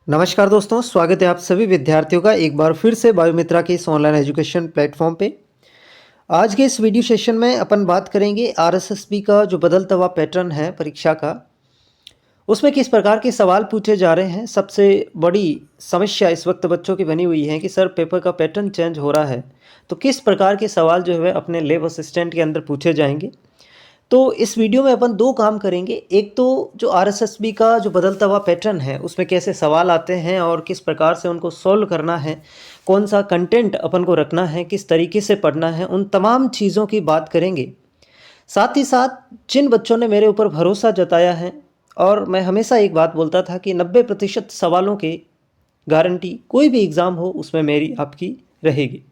नमस्कार दोस्तों, स्वागत है आप सभी विद्यार्थियों का एक बार फिर से बायोमित्रा के इस ऑनलाइन एजुकेशन प्लेटफॉर्म पे। आज के इस वीडियो सेशन में अपन बात करेंगे आरएसएसबी का जो बदलता हुआ पैटर्न है परीक्षा का, उसमें किस प्रकार के सवाल पूछे जा रहे हैं। सबसे बड़ी समस्या इस वक्त बच्चों की बनी हुई है कि सर पेपर का पैटर्न चेंज हो रहा है, तो किस प्रकार के सवाल जो है अपने लैब असिस्टेंट के अंदर पूछे जाएंगे। तो इस वीडियो में अपन दो काम करेंगे। एक तो जो आरएसएसबी का जो बदलता हुआ पैटर्न है उसमें कैसे सवाल आते हैं और किस प्रकार से उनको सॉल्व करना है, कौन सा कंटेंट अपन को रखना है, किस तरीके से पढ़ना है, उन तमाम चीज़ों की बात करेंगे। साथ ही साथ जिन बच्चों ने मेरे ऊपर भरोसा जताया है, और मैं हमेशा एक बात बोलता था कि 90% सवालों की गारंटी कोई भी एग्ज़ाम हो उसमें मेरी आपकी रहेगी।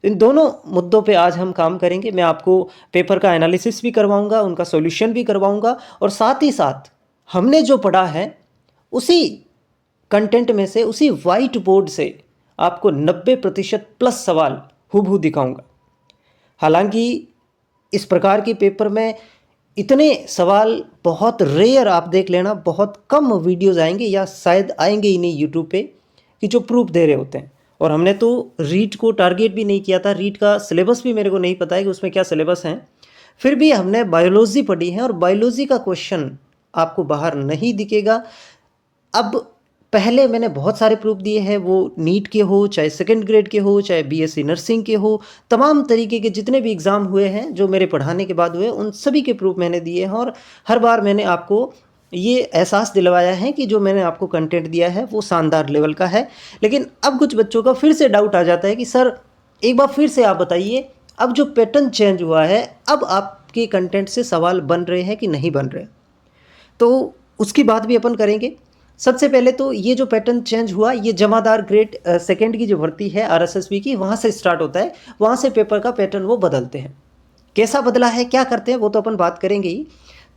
इन दोनों मुद्दों पे आज हम काम करेंगे। मैं आपको पेपर का एनालिसिस भी करवाऊंगा, उनका सॉल्यूशन भी करवाऊंगा, और साथ ही साथ हमने जो पढ़ा है उसी कंटेंट में से, उसी वाइट बोर्ड से आपको 90% प्लस सवाल हूबहू दिखाऊंगा। हालांकि इस प्रकार के पेपर में इतने सवाल बहुत रेयर, आप देख लेना, बहुत कम वीडियोज़ आएंगे या शायद आएंगे ही नहीं यूट्यूब पे कि जो प्रूफ दे रहे होते हैं। और हमने तो रीट को टारगेट भी नहीं किया था, रीट का सिलेबस भी मेरे को नहीं पता है कि उसमें क्या सिलेबस है। फिर भी हमने बायोलॉजी पढ़ी है और बायोलॉजी का क्वेश्चन आपको बाहर नहीं दिखेगा। अब पहले मैंने बहुत सारे प्रूफ दिए हैं, वो नीट के हो, चाहे सेकंड ग्रेड के हो, चाहे बीएससी नर्सिंग के हो, तमाम तरीके के जितने भी एग्ज़ाम हुए हैं जो मेरे पढ़ाने के बाद हुए, उन सभी के प्रूफ मैंने दिए हैं। और हर बार मैंने आपको ये एहसास दिलवाया है कि जो मैंने आपको कंटेंट दिया है वो शानदार लेवल का है। लेकिन अब कुछ बच्चों का फिर से डाउट आ जाता है कि सर एक बार फिर से आप बताइए, अब जो पैटर्न चेंज हुआ है, अब आपके कंटेंट से सवाल बन रहे हैं कि नहीं बन रहे। तो उसकी बात भी अपन करेंगे। सबसे पहले तो ये जो पैटर्न चेंज हुआ, ये जमादार ग्रेड सेकंड की जो भर्ती है आरएसएसबी की, वहाँ से स्टार्ट होता है, वहाँ से पेपर का पैटर्न वो बदलते हैं। कैसा बदला है, क्या करते हैं, वो तो अपन बात करेंगे ही।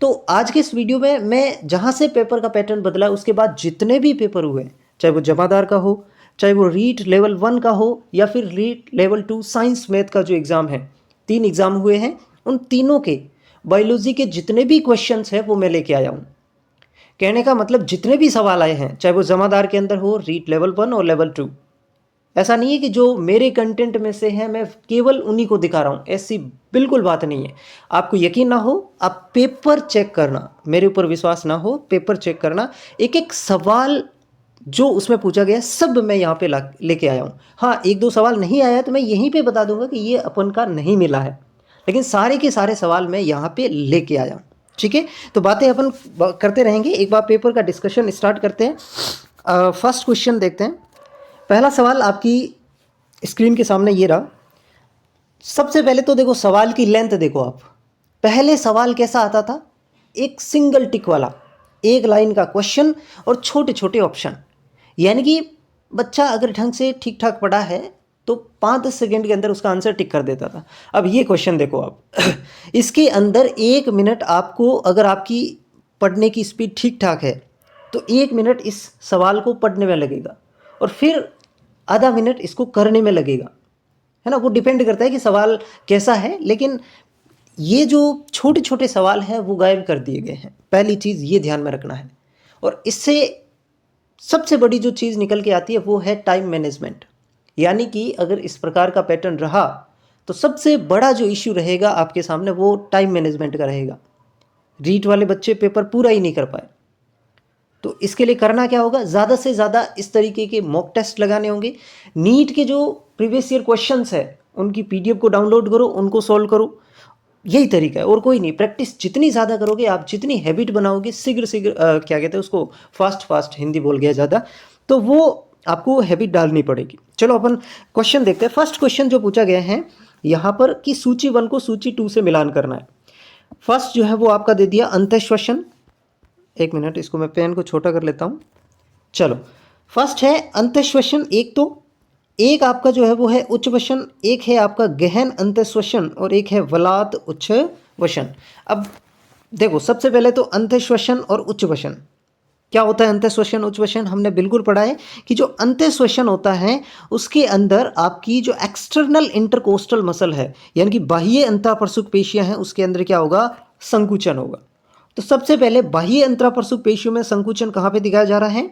तो आज के इस वीडियो में मैं जहाँ से पेपर का पैटर्न बदला उसके बाद जितने भी पेपर हुए, चाहे वो जमादार का हो, चाहे वो रीट लेवल 1 का हो, या फिर रीट लेवल 2 साइंस मैथ का जो एग्ज़ाम है, 3 एग्ज़ाम हुए हैं, उन तीनों के बायोलॉजी के जितने भी क्वेश्चंस हैं वो मैं लेके आया हूँ। कहने का मतलब जितने भी सवाल आए हैं, चाहे वो जमादार के अंदर हो, रीट लेवल 1 और लेवल 2, ऐसा नहीं है कि जो मेरे कंटेंट में से हैं मैं केवल उन्हीं को दिखा रहा हूँ, ऐसी बिल्कुल बात नहीं है। आपको यकीन ना हो, आप पेपर चेक करना, मेरे ऊपर विश्वास ना हो, पेपर चेक करना। एक एक सवाल जो उसमें पूछा गया सब मैं यहाँ पे लेके आया हूँ। हाँ, एक दो सवाल नहीं आया तो मैं यहीं पे बता दूंगा कि ये अपन का नहीं मिला है, लेकिन सारे के सारे सवाल मैं यहाँ पे लेके आया हूँ। ठीक है, तो बातें अपन करते रहेंगे। एक बार पेपर का डिस्कशन स्टार्ट करते हैं। फर्स्ट क्वेश्चन देखते हैं। पहला सवाल आपकी स्क्रीन के सामने ये रहा। सबसे पहले तो देखो सवाल की लेंथ देखो आप। पहले सवाल कैसा आता था, एक सिंगल टिक वाला, एक लाइन का क्वेश्चन और छोटे छोटे ऑप्शन। यानी कि बच्चा अगर ढंग से ठीक ठाक पढ़ा है तो 5-10 सेकेंड के अंदर उसका आंसर टिक कर देता था। अब ये क्वेश्चन देखो आप इसके अंदर 1 मिनट आपको, अगर आपकी पढ़ने की स्पीड ठीक ठाक है तो 1 मिनट इस सवाल को पढ़ने में लगेगा और फिर आधा मिनट इसको करने में लगेगा, है ना। वो डिपेंड करता है कि सवाल कैसा है, लेकिन ये जो छोटे छोटे सवाल हैं वो गायब कर दिए गए हैं। पहली चीज़ ये ध्यान में रखना है। और इससे सबसे बड़ी जो चीज़ निकल के आती है वो है टाइम मैनेजमेंट। यानी कि अगर इस प्रकार का पैटर्न रहा तो सबसे बड़ा जो इश्यू रहेगा आपके सामने वो टाइम मैनेजमेंट का रहेगा। रीट वाले बच्चे पेपर पूरा ही नहीं कर पाए, तो इसके लिए करना क्या होगा, ज़्यादा से ज़्यादा इस तरीके के मॉक टेस्ट लगाने होंगे। नीट के जो प्रीवियस ईयर क्वेश्चंस है उनकी पीडीएफ को डाउनलोड करो, उनको सॉल्व करो। यही तरीका है और कोई नहीं। प्रैक्टिस जितनी ज़्यादा करोगे, आप जितनी हैबिट बनाओगे, शीघ्र शीघ्र क्या कहते हैं उसको, फास्ट हिंदी बोल गया ज़्यादा, तो वो आपको हैबिट डालनी पड़ेगी। चलो अपन क्वेश्चन देखते हैं। फर्स्ट क्वेश्चन जो पूछा गया है यहाँ पर कि सूची 1 को सूची 2 से मिलान करना है। फर्स्ट जो है वो आपका दे दिया अंतःश्वसन। एक मिनट, इसको मैं पेन को छोटा कर लेता हूँ। चलो, फर्स्ट है अंतःश्वसन। एक आपका जो है वो है उच्चवसन, एक है आपका गहन अंतःश्वसन और एक है वलात उच्चवसन। अब देखो सबसे पहले तो अंतःश्वसन और उच्चवसन क्या होता है। अंतःश्वसन उच्चवसन हमने बिल्कुल पढ़ा है कि जो अंतःश्वसन होता है उसके अंदर आपकी जो एक्सटर्नल इंटरकोस्टल मसल है, यानी कि बाह्य अंतःपरशुक पेशियां हैं, उसके अंदर क्या होगा, संकुचन होगा। तो सबसे पहले बाह्य अंतःपरशुक पेशियों में संकुचन कहाँ पे दिखाया जा रहा है,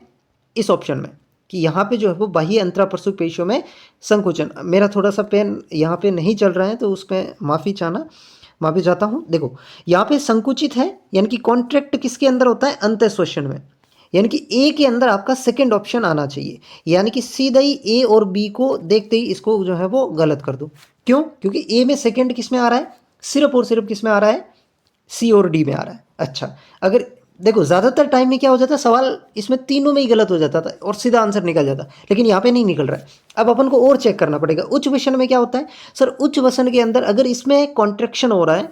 इस ऑप्शन में। कि यहाँ पे जो है वो बाह्य अंतराप्रसूक पेशियों में संकुचन। मेरा थोड़ा सा पेन यहाँ पे नहीं चल रहा है तो उसमें माफ़ी चाहता हूँ। देखो यहाँ पे संकुचित है, यानी कि कॉन्ट्रैक्ट किसके अंदर होता है, अंतःश्वसन में, यानी कि ए के अंदर आपका सेकंड ऑप्शन आना चाहिए, यानी कि सीधा ही ए और बी को देखते ही इसको जो है वो गलत कर दो। क्यों? क्योंकि ए में सेकंड किस में आ रहा है, सिर्फ और सिर्फ किस में आ रहा है, सी और डी में आ रहा है। अच्छा, अगर देखो ज़्यादातर टाइम में क्या हो जाता है, सवाल इसमें तीनों में ही गलत हो जाता था और सीधा आंसर निकल जाता, लेकिन यहाँ पे नहीं निकल रहा है। अब अपन को और चेक करना पड़ेगा। उच्च वसन में क्या होता है सर, उच्च वसन के अंदर अगर इसमें कॉन्ट्रैक्शन हो रहा है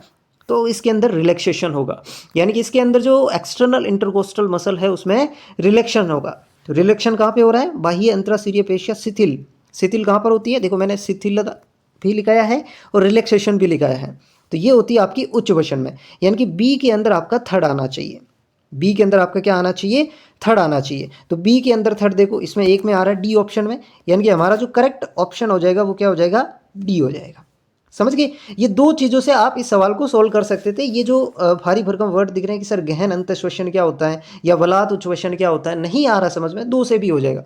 तो इसके अंदर रिलैक्सेशन होगा, यानी कि इसके अंदर जो एक्सटर्नल इंटरकोस्टल मसल है उसमें रिलैक्शन होगा। तो रिलैक्शन कहाँ पे हो रहा है, बाह्य अंतराशिरीय पेशियाँ शिथिल। शिथिल कहाँ पर होती है, देखो मैंने शिथिलता भी लिखाया है और रिलैक्सेशन भी लिखाया है। तो ये होती है आपकी उच्च वसन में, यानी कि बी के अंदर आपका थर्ड आना चाहिए। बी के अंदर आपका क्या आना चाहिए, थर्ड आना चाहिए। तो बी के अंदर थर्ड देखो, इसमें एक में आ रहा है डी ऑप्शन में, यानी कि हमारा जो करेक्ट ऑप्शन हो जाएगा वो क्या हो जाएगा, डी हो जाएगा। समझ गए? ये दो चीज़ों से आप इस सवाल को सोल्व कर सकते थे। ये जो भारी भरकम वर्ड दिख रहे हैं कि सर गहन अंतःश्वसन क्या होता है या बलात् उच्छ्वसन क्या होता है, नहीं आ रहा समझ में, दो से भी हो जाएगा।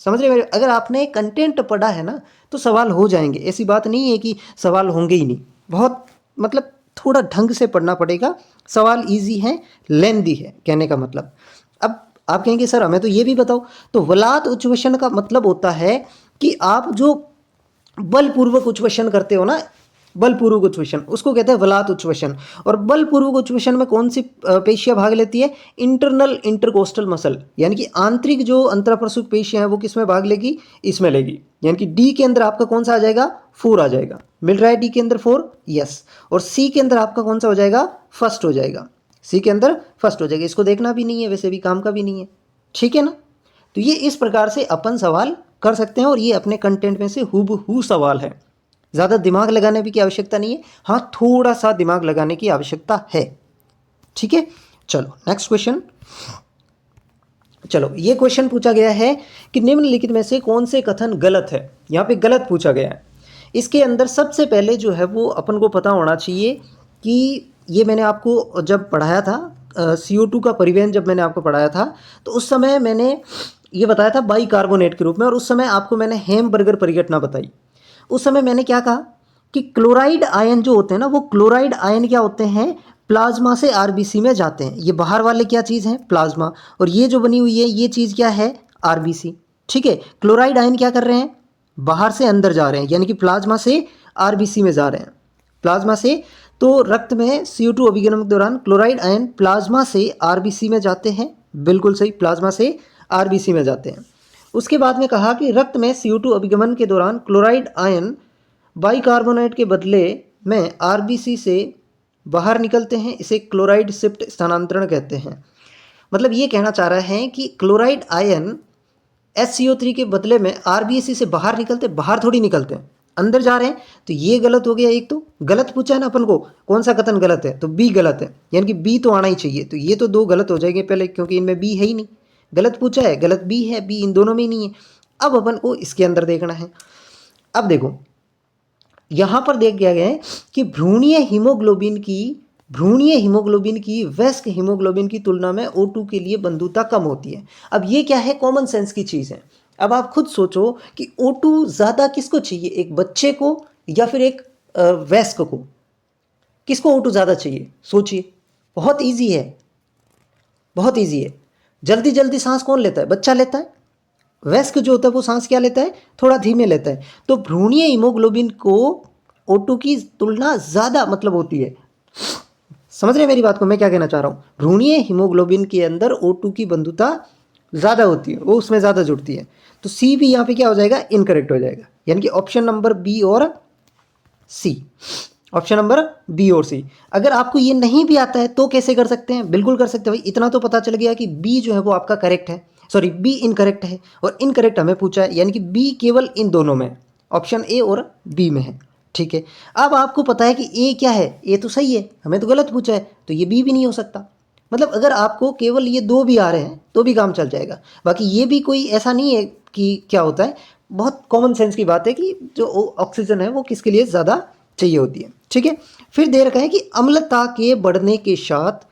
समझ रहे? अगर आपने कंटेंट पढ़ा है ना तो सवाल हो जाएंगे, ऐसी बात नहीं है कि सवाल होंगे ही नहीं। बहुत मतलब थोड़ा ढंग से पढ़ना पड़ेगा। सवाल इजी है, लेंदी है, कहने का मतलब। अब आप कहेंगे सर हमें तो ये भी बताओ, तो बलात् उच्छ्वसन का मतलब होता है कि आप जो बलपूर्वक उच्छ्वसन करते हो ना, बलपूर्वक उच्छ्वसन, उसको कहते हैं बलात् उच्छ्वसन। और बलपूर्वक उच्छ्वसन में कौन सी पेशियाँ भाग लेती है, इंटरनल इंटरकोस्टल मसल, यानी कि आंतरिक जो अंतराप्रसूक पेशियाँ हैं वो किस में भाग लेगी, इसमें लेगी। यानी कि डी के अंदर आपका कौन सा आ जाएगा, 4 आ जाएगा। मिल रहा है डी के अंदर 4, यस। और सी के अंदर आपका कौन सा हो जाएगा, फर्स्ट हो जाएगा। सी के अंदर फर्स्ट हो जाएगा। इसको देखना भी नहीं है, वैसे भी काम का भी नहीं है, ठीक है ना। तो ये इस प्रकार से अपन सवाल कर सकते हैं और ये अपने कंटेंट में से हूबहू सवाल है। ज़्यादा दिमाग लगाने की आवश्यकता नहीं है, हाँ थोड़ा सा दिमाग लगाने की आवश्यकता है, ठीक है। चलो नेक्स्ट क्वेश्चन। चलो ये क्वेश्चन पूछा गया है कि निम्नलिखित में से कौन से कथन गलत है। यहाँ पे गलत पूछा गया है। इसके अंदर सबसे पहले जो है वो अपन को पता होना चाहिए कि ये मैंने आपको जब पढ़ाया था CO2 का परिवहन, जब मैंने आपको पढ़ाया था तो उस समय मैंने ये बताया था बाइकार्बोनेट के रूप में, और उस समय आपको मैंने हेमबर्गर परिघटना बताई। उस समय मैंने क्या कहा कि क्लोराइड आयन जो होते हैं ना, वो क्लोराइड आयन क्या होते हैं, प्लाज्मा से आरबीसी में जाते हैं। ये बाहर वाले क्या चीज़ है, प्लाज्मा, और ये जो बनी हुई है ये चीज़ क्या है, आरबीसी, ठीक है। क्लोराइड आयन क्या कर रहे हैं, बाहर से अंदर जा रहे हैं, यानी कि प्लाज्मा से आरबीसी में जा रहे हैं। प्लाज्मा से, तो रक्त में CO2 अभिगमन के दौरान क्लोराइड आयन प्लाज्मा से आरबीसी में जाते हैं, बिल्कुल सही, प्लाज्मा से आरबीसी में जाते हैं। उसके बाद में कहा कि रक्त में CO2 अभिगमन के दौरान क्लोराइड आयन बाइकार्बोनेट के बदले में आरबीसी से बाहर निकलते हैं, इसे क्लोराइड शिफ्ट स्थानांतरण कहते हैं। मतलब ये कहना चाह रहा है कि क्लोराइड आयन SCO3 के बदले में आरबीसी से बाहर निकलते, बाहर थोड़ी निकलते हैं, अंदर जा रहे हैं। तो ये गलत हो गया। एक तो गलत पूछा है ना अपन को, कौन सा कथन गलत है, तो बी गलत है, यानी कि बी तो आना ही चाहिए। तो ये तो दो गलत हो जाएंगे पहले, क्योंकि इनमें बी है ही नहीं। गलत पूछा है, गलत बी है, बी इन दोनों में ही नहीं है। अब अपन को इसके अंदर देखना है। अब देखो यहाँ पर देख गया गया है कि भ्रूणीय हीमोग्लोबिन की वयस्क हीमोग्लोबिन की तुलना में O2 के लिए बंधुता कम होती है। अब ये क्या है, कॉमन सेंस की चीज़ है। अब आप खुद सोचो कि O2 ज़्यादा किसको चाहिए, एक बच्चे को या फिर एक वयस्क को, किसको O2 ज़्यादा चाहिए, सोचिए। बहुत ईजी है, बहुत ईजी है। जल्दी जल्दी सांस कौन लेता है, बच्चा लेता है। वयस्क जो होता है वो सांस क्या लेता है, थोड़ा धीमे लेता है। तो भ्रूणीय हीमोग्लोबिन को O2 की तुलना ज़्यादा मतलब होती है। समझ रहे हैं मेरी बात को, मैं क्या कहना चाह रहा हूँ। भ्रूणीय हीमोग्लोबिन के अंदर O2 की बंधुता ज़्यादा होती है, वो उसमें ज़्यादा जुड़ती है। तो सी भी यहाँ पे क्या हो जाएगा, इनकरेक्ट हो जाएगा। यानी कि ऑप्शन नंबर बी और सी, ऑप्शन नंबर बी और सी। अगर आपको ये नहीं भी आता है तो कैसे कर सकते हैं, बिल्कुल कर सकते हैं भाई। इतना तो पता चल गया कि बी जो है वो आपका करेक्ट है, सॉरी बी इनकरेक्ट है, और इनकरेक्ट हमें पूछा है, यानी कि बी केवल इन दोनों में, ऑप्शन ए और बी में है, ठीक है। अब आपको पता है कि ए क्या है, ए तो सही है, हमें तो गलत पूछा है, तो ये बी भी नहीं हो सकता। मतलब अगर आपको केवल ये दो भी आ रहे हैं तो भी काम चल जाएगा। बाकी ये भी कोई ऐसा नहीं है कि क्या होता है, बहुत कॉमन सेंस की बात है कि जो ऑक्सीजन है वो किसके लिए ज़्यादा चाहिए होती है, ठीक है। फिर दे रखा है कि अम्लता के बढ़ने के साथ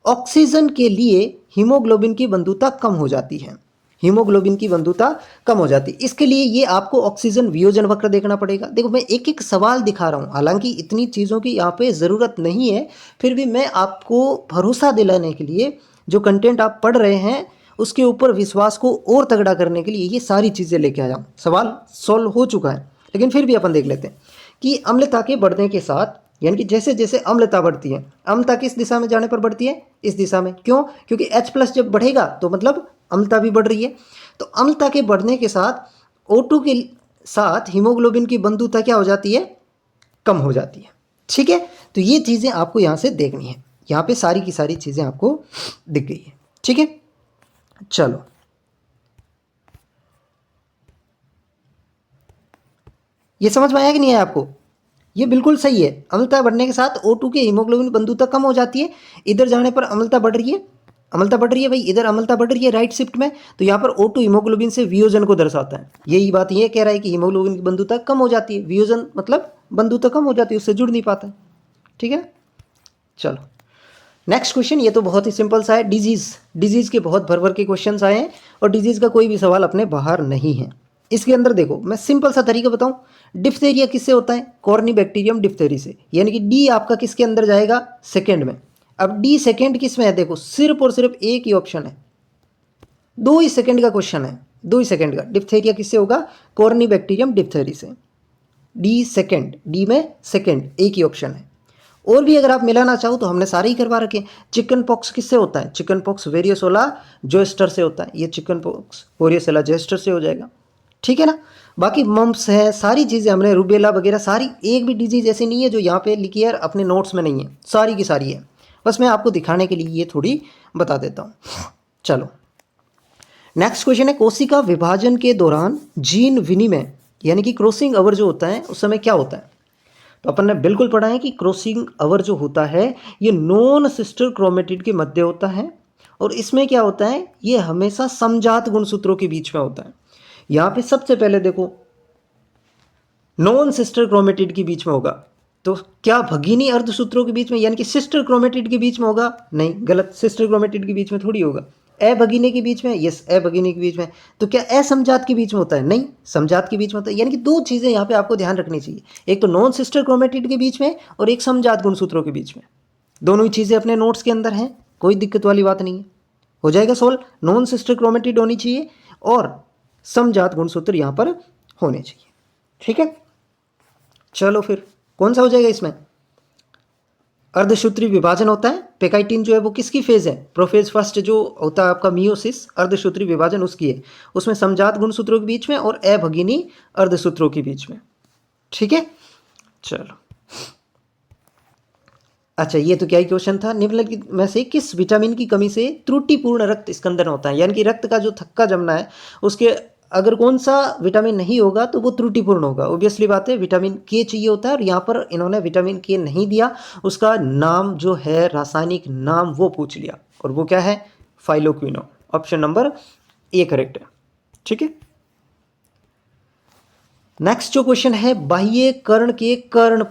ऑक्सीजन के लिए हीमोग्लोबिन की बंधुता कम हो जाती है। हीमोग्लोबिन की बंधुता कम हो जाती है। इसके लिए ये आपको ऑक्सीजन वियोजन वक्र देखना पड़ेगा। देखो मैं एक एक सवाल दिखा रहा हूँ, हालांकि इतनी चीज़ों की यहाँ पे ज़रूरत नहीं है, फिर भी मैं आपको भरोसा दिलाने के लिए जो कंटेंट आप पढ़ रहे हैं उसके ऊपर विश्वास को और तगड़ा करने के लिए ये सारी चीज़ें लेके आया हूँ। सवाल सॉल्व हो चुका है, लेकिन फिर भी अपन देख लेते हैं कि अम्लता के बढ़ने के साथ, यानी कि जैसे जैसे अम्लता बढ़ती है, अम्लता किस दिशा में जाने पर बढ़ती है? इस दिशा में। क्यों? क्योंकि H+ जब बढ़ेगा तो मतलब अम्लता भी बढ़ रही है। तो अम्लता के बढ़ने के साथ O2 के साथ हीमोग्लोबिन की बंधुता क्या हो जाती है? कम हो जाती है। ठीक है, तो ये चीज़ें आपको यहाँ से देखनी है। यहाँ पे सारी की सारी चीज़ें आपको दिख गई है। ठीक है, चलो ये समझ में आया कि नहीं आया आपको? ये बिल्कुल सही है। अम्लता बढ़ने के साथ O2 के हीमोग्लोबिन बंधुता कम हो जाती है। इधर जाने पर अम्लता बढ़ रही है, अम्लता बढ़ रही है भाई, इधर अम्लता बढ़ रही है राइट शिफ्ट में, तो यहाँ पर O2 हीमोग्लोबिन से वियोजन को दर्शाता है। यही बात ये कह रहा है कि हीमोग्लोबिन की बंधुता कम हो जाती है, वियोजन मतलब बंधुता कम हो जाती है, उससे जुड़ नहीं पाता है। ठीक है, चलो नेक्स्ट क्वेश्चन। ये तो बहुत ही सिंपल सा है। डिजीज़ के बहुत भर भर के क्वेश्चन आए हैं और डिजीज़ का कोई भी सवाल अपने बाहर नहीं है। इसके अंदर देखो मैं सिंपल सा तरीका बताऊं, डिप्थेरिया किससे होता है? कॉर्नीबैक्टीरियम डिप्थेरी से, यानी कि डी आपका किसके अंदर जाएगा? सेकेंड में। अब डी सेकेंड किस में है? देखो सिर्फ और सिर्फ एक ही ऑप्शन है, 2 ही सेकेंड का क्वेश्चन है, 2 ही सेकेंड का। डिप्थेरिया किससे होगा? कॉर्नीबैक्टीरियम डिप्थेरी से। डी सेकेंड, डी में सेकेंड एक ही ऑप्शन है। और भी अगर आप मिलाना चाहो तो हमने सारे ही करवा रखे। चिकन पॉक्स किससे होता है? चिकन पॉक्स वेरियोसोला जोस्टर से होता है। ये चिकन पॉक्स वेरियोसोला जोस्टर से हो जाएगा। ठीक है ना। बाकी मम्प्स है, सारी चीज़ें हमने, रूबेला वगैरह सारी, एक भी डिजीज ऐसी नहीं है जो यहाँ पे लिखी है अपने नोट्स में नहीं है, सारी की सारी है। बस मैं आपको दिखाने के लिए ये थोड़ी बता देता हूँ। चलो नेक्स्ट क्वेश्चन है, कोशिका विभाजन के दौरान जीन विनिमय यानी कि क्रॉसिंग ओवर जो होता है उस समय क्या होता है? तो अपन ने बिल्कुल पढ़ा है कि क्रॉसिंग ओवर जो होता है ये नॉन सिस्टर क्रोमेटिड के मध्य होता है, और इसमें क्या होता है? ये हमेशा समजात गुणसूत्रों के बीच में होता है। यहाँ पे सबसे पहले देखो नॉन सिस्टर क्रोमेटिड के बीच में होगा, तो क्या भगिनी अर्धसूत्रों के बीच में यानी कि सिस्टर क्रोमेटिड के बीच में होगा? नहीं, गलत, सिस्टर क्रोमेटिड के बीच में थोड़ी होगा। अभगिनी के बीच में, यस अभगिनी के बीच में। तो क्या असमजात के बीच में होता है? नहीं, समजात के बीच में होता है। यानी कि दो चीज़ें यहाँ पे आपको ध्यान रखनी चाहिए, एक तो नॉन सिस्टर क्रोमेटिड के बीच में और एक समजात गुणसूत्रों के बीच में। दोनों ही चीज़ें अपने नोट्स के अंदर हैं, कोई दिक्कत वाली बात नहीं है, हो जाएगा सोल्व। नॉन सिस्टर क्रोमेटिड होनी चाहिए और समजात गुणसूत्र यहाँ पर होने चाहिए। ठीक है, चलो फिर कौन सा हो जाएगा इसमें? अर्धसूत्री विभाजन होता है, पेकाइटिन जो है वो किसकी फेज है? प्रोफेज फर्स्ट जो होता है आपका मियोसिस, अर्धसूत्री विभाजन उसकी है, उसमें समजात गुणसूत्रों के बीच में और अभगिनी अर्धसूत्रों के बीच में। ठीक है, चलो अच्छा ये तो क्या ही क्वेश्चन था, निम्नलिखित में से किस विटामिन की कमी से त्रुटिपूर्ण रक्त स्कंदन होता है? यानी कि रक्त का जो थक्का जमना है उसके अगर कौन सा विटामिन नहीं होगा तो वो त्रुटिपूर्ण होगा। ऑब्वियसली बात है, विटामिन के चाहिए होता है और यहाँ पर इन्होंने विटामिन के नहीं दिया, उसका नाम जो है रासायनिक नाम वो पूछ लिया, और वो क्या है? फाइलोक्विनो। ऑप्शन नंबर ए करेक्ट है। ठीक है, नेक्स्ट जो क्वेश्चन है, बाह्य कर्ण के कर्ण